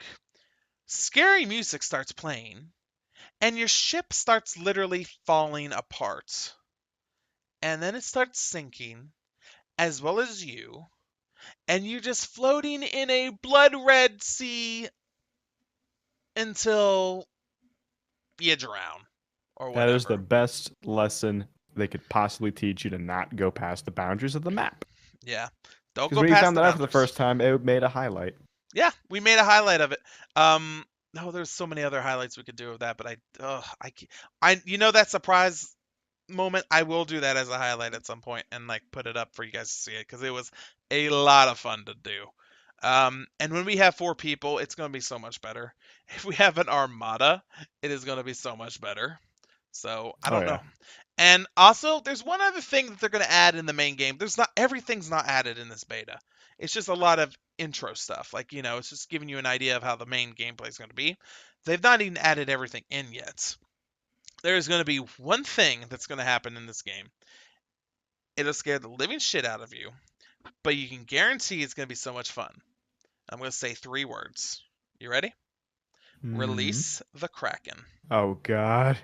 scary music starts playing, and your ship starts literally falling apart. And then it starts sinking, as well as you, and you're just floating in a blood red sea until you drown or That is the whatever. best lesson they could possibly teach you, to not go past the boundaries of the map. Yeah. Don't Because go when you past found the that out for the boundaries. first time, it made a highlight. Yeah, we made a highlight of it. Oh, there's so many other highlights we could do of that, but that surprise moment, I will do that as a highlight at some point and like put it up for you guys to see it because it was a lot of fun to do. And when we have 4 people, it's going to be so much better. If we have an armada, it is going to be so much better. So I Oh don't yeah, know. And also, there's one other thing that they're going to add in the main game. There's not everything's not added in this beta. It's just a lot of intro stuff. Like, it's just giving you an idea of how the main gameplay is going to be. They've not even added everything in yet. There's going to be one thing that's going to happen in this game. It'll scare the living shit out of you, but you can guarantee it's going to be so much fun. I'm going to say 3 words. You ready? hmm. Release the Kraken. Oh god.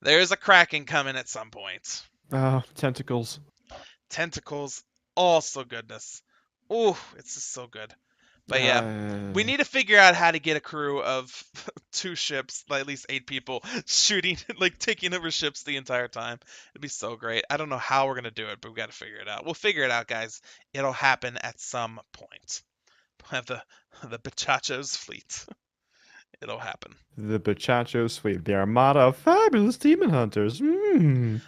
There's a Kraken coming at some point. Oh, tentacles. Tentacles, also goodness. Ooh, it's just so good. But yeah, we Uh, need to figure out how to get a crew of 2 ships, like at least 8 people, shooting, like taking over ships the entire time. It'd be so great. I don't know how we're gonna do it, but we got to figure it out. We'll figure it out, guys. It'll happen at some point. We'll have the Bachachos fleet. It'll happen. the Bachachos fleet, the armada of fabulous demon hunters.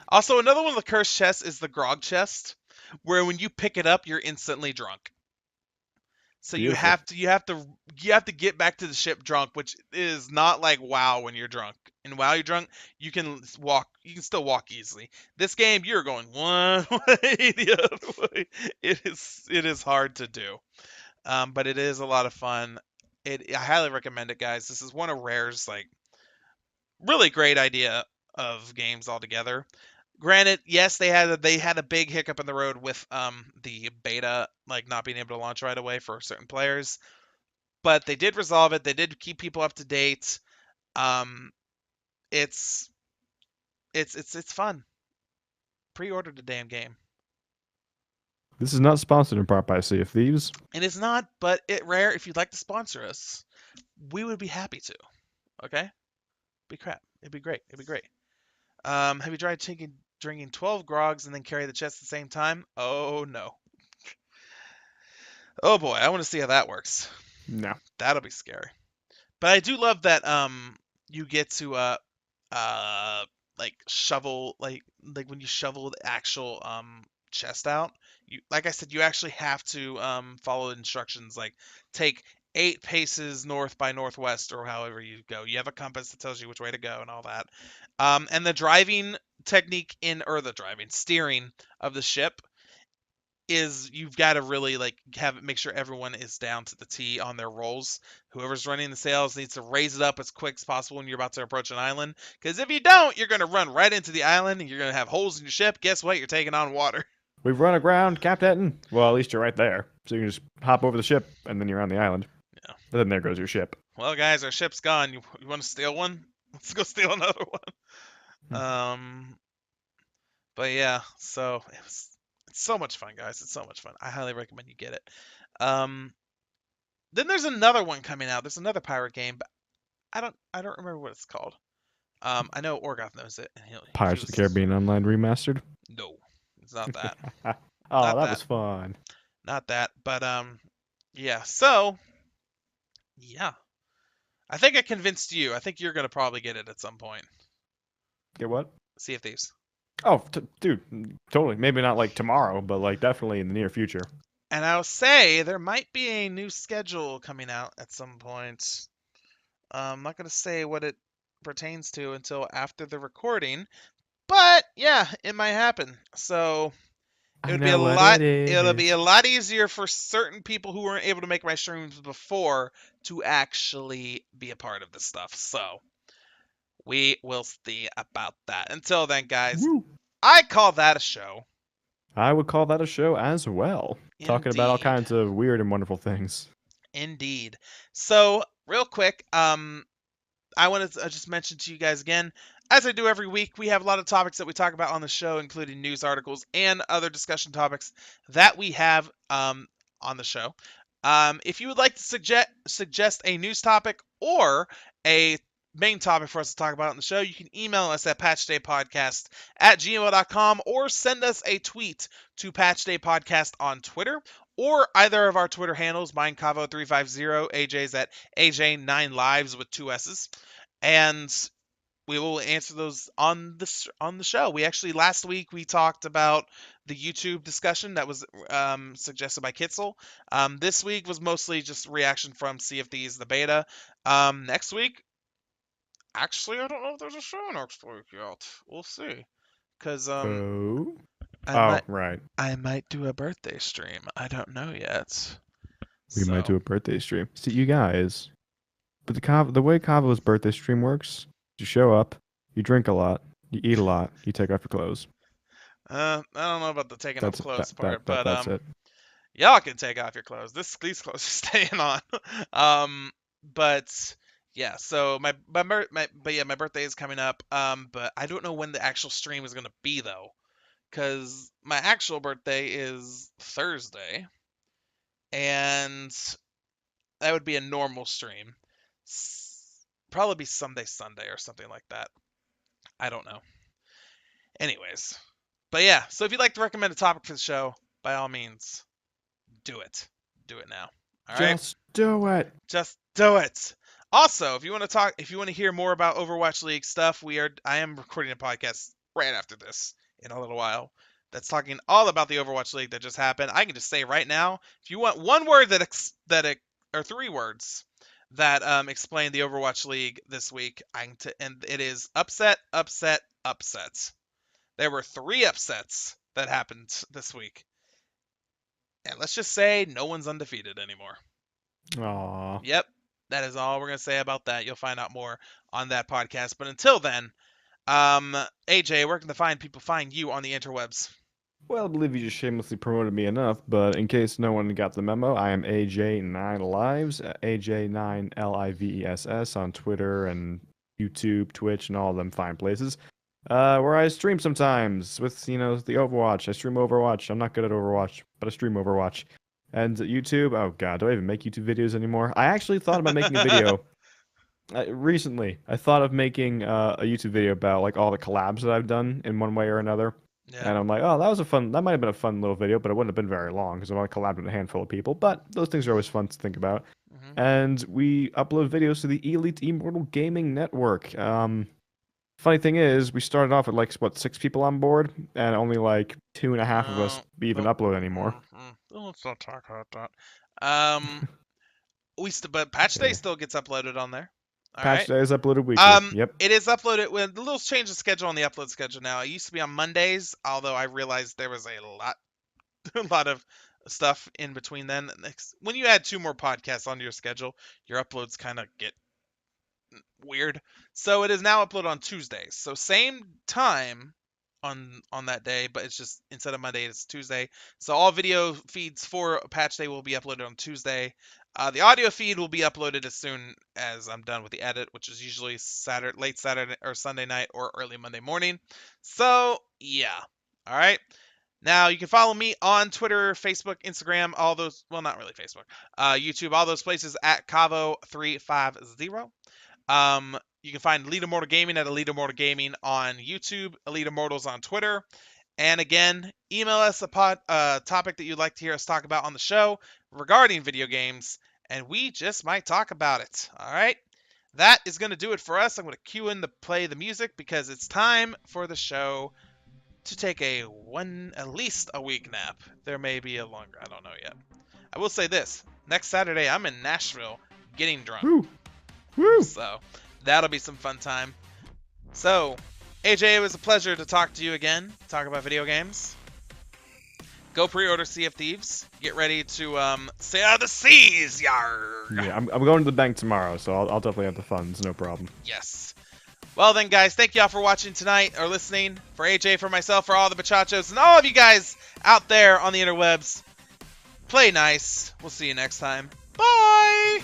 Also, another one of the cursed chests is the grog chest, where when you pick it up, you're instantly drunk. So you Beautiful. have to you have to you have to get back to the ship drunk, which is not like WoW when you're drunk. In WoW you're drunk, you can still walk easily. This game you're going one way the other way. It is hard to do. But it is a lot of fun. I highly recommend it, guys. This is one of Rare's like really great idea of games altogether. Granted, yes, they had a big hiccup in the road with the beta like not being able to launch right away for certain players, but they did resolve it. They did keep people up to date. Um, it's it's fun. Pre-order the damn game. This is not sponsored in part by Sea of Thieves. It is not, but Rare. If you'd like to sponsor us, we would be happy to. Okay, be crap. It'd be great. It'd be great. Have you tried drinking 12 grogs and then carry the chest at the same time? Oh no. Oh boy, I want to see how that works. No. That'll be scary. But I do love that you get to uh like shovel like when you shovel the actual chest out, you like I said, you actually have to follow instructions like take 8 paces north by northwest or however you go. You have a compass that tells you which way to go and all that. And the driving technique steering of the ship is you've got to really like make sure everyone is down to the T on their rolls. Whoever's running the sails needs to raise it up as quick as possible when you're about to approach an island. Because if you don't, you're going to run right into the island and you're going to have holes in your ship. Guess what? You're taking on water. We've run aground, Captain. Well, at least you're right there. So you can just hop over the ship, and then you're on the island. Yeah. And then there goes your ship. Well, guys, our ship's gone. You want to steal one? Let's go steal another Hmm. one. But yeah, so it's so much fun, guys. It's so much fun. I highly recommend you get it. Um, then there's another one coming out. There's another pirate game, but I don't remember what it's called. I know Orgoth knows it, and he Pirates of the was Caribbean Online Remastered. no, it's not that, Oh, not that that, was fun. not that. But yeah. So yeah, I think I convinced you. I think you're gonna probably get it at some point. Get what? Sea of Thieves. Oh, dude, totally. Maybe not like tomorrow, but like definitely in the near future. And I'll say there might be a new schedule coming out at some point. I'm not gonna say what it pertains to until after the recording, but yeah, it might happen. So it I would be a know what it lot it'll be is. a lot easier for certain people who weren't able to make my streams before to actually be a part of this stuff. So we will see about that. Until then, guys, Woo. I call that a show. I would call that a show as well. Talking about all Indeed. kinds of weird and wonderful things. Indeed. So real quick, I want to just mention to you guys again, as I do every week, we have a lot of topics that we talk about on the show, including news articles and other discussion topics that we have on the show. If you would like to suggest a news topic or a main topic for us to talk about on the show, you can email us at patchdaypodcast@gmail.com or send us a tweet to patchdaypodcast on Twitter or either of our Twitter handles. Mine Cavo350, AJ's at AJ9lives with 2 S's. And we will answer those on the show. We actually last week we talked about the YouTube discussion that was suggested by Kitzel. This week was mostly just reaction from Sea of Thieves, the beta. Next week, actually, I don't know if there's a show next week yet. We'll see, because right. I might do a birthday stream. I don't know yet. We might do a birthday stream. See, you guys, but the way Cavo's birthday stream works, you show up, you drink a lot, you eat a lot, you take off your clothes. I don't know about the taking off clothes part, but that's it. Y'all can take off your clothes. These clothes are staying on. But yeah, so my birthday is coming up. But I don't know when the actual stream is gonna be though, because my actual birthday is Thursday, and that would be a normal stream. Probably be Sunday or something like that. I don't know. Anyways, but yeah, so if you'd like to recommend a topic for the show, by all means, do it. Do it now. All right? Just do it. Just do it. Also, if you want to hear more about Overwatch League stuff, I am recording a podcast right after this in a little while that's talking all about the Overwatch League that just happened. I can just say right now, if you want one word or 3 words that explain the Overwatch League this week, and it is upset, upset, upset. There were 3 upsets that happened this week. And let's just say no one's undefeated anymore. Aww. Yep. That is all we're going to say about that. You'll find out more on that podcast. But until then, AJ, where can people find you on the interwebs? Well, I believe you just shamelessly promoted me enough, but in case no one got the memo, I am AJ9Lives, AJ9LIVESS on Twitter and YouTube, Twitch, and all of them fine places. Where I stream sometimes with, the Overwatch. I stream Overwatch. I'm not good at Overwatch, but I stream Overwatch. And YouTube, oh god, do I even make YouTube videos anymore? I actually thought about making a video. Recently, I thought of making a YouTube video about like all the collabs that I've done in one way or another. Yeah. And I'm like, oh, that might have been a fun little video, but it wouldn't have been very long because I've only collabed with a handful of people. But those things are always fun to think about. Mm-hmm. And we upload videos to the Elite Immortal Gaming Network. Funny thing is, we started off with 6 people on board, and only like 2.5 of us even upload anymore. Let's not talk about that. But Patch Day still gets uploaded on there. Patch Day is uploaded weekly. Yep. It is uploaded with a little change of schedule on the upload schedule now. It used to be on Mondays, although I realized there was a lot of stuff in between then. When you add 2 more podcasts onto your schedule, your uploads kind of get weird. So it is now uploaded on Tuesdays. So same time on that day, but it's just instead of Monday, it's Tuesday. So all video feeds for Patch Day will be uploaded on Tuesday. The audio feed will be uploaded as soon as I'm done with the edit, which is usually late Saturday or Sunday night or early Monday morning. So yeah. All right. Now you can follow me on Twitter, Facebook, Instagram, all those. Well, not really Facebook, YouTube, all those places at Cavo350. You can find Elite Immortal Gaming at Elite Immortal Gaming on YouTube, Elite Immortals on Twitter. And again, email us a topic that you'd like to hear us talk about on the show regarding video games, and we just might talk about it. All right? That is going to do it for us. I'm going to cue in to play the music because it's time for the show to take at least a week nap. There may be a longer. I don't know yet. I will say this. Next Saturday, I'm in Nashville getting drunk. Woo! Woo! So that'll be some fun time. So, AJ, it was a pleasure to talk to you again, talk about video games. Go pre-order Sea of Thieves. Get ready to sail the seas, yarg. Yeah, I'm going to the bank tomorrow, so I'll definitely have the funds, no problem. Yes. Well then, guys, thank y'all for watching tonight or listening. For AJ, for myself, for all the bachachos, and all of you guys out there on the interwebs, play nice. We'll see you next time. Bye!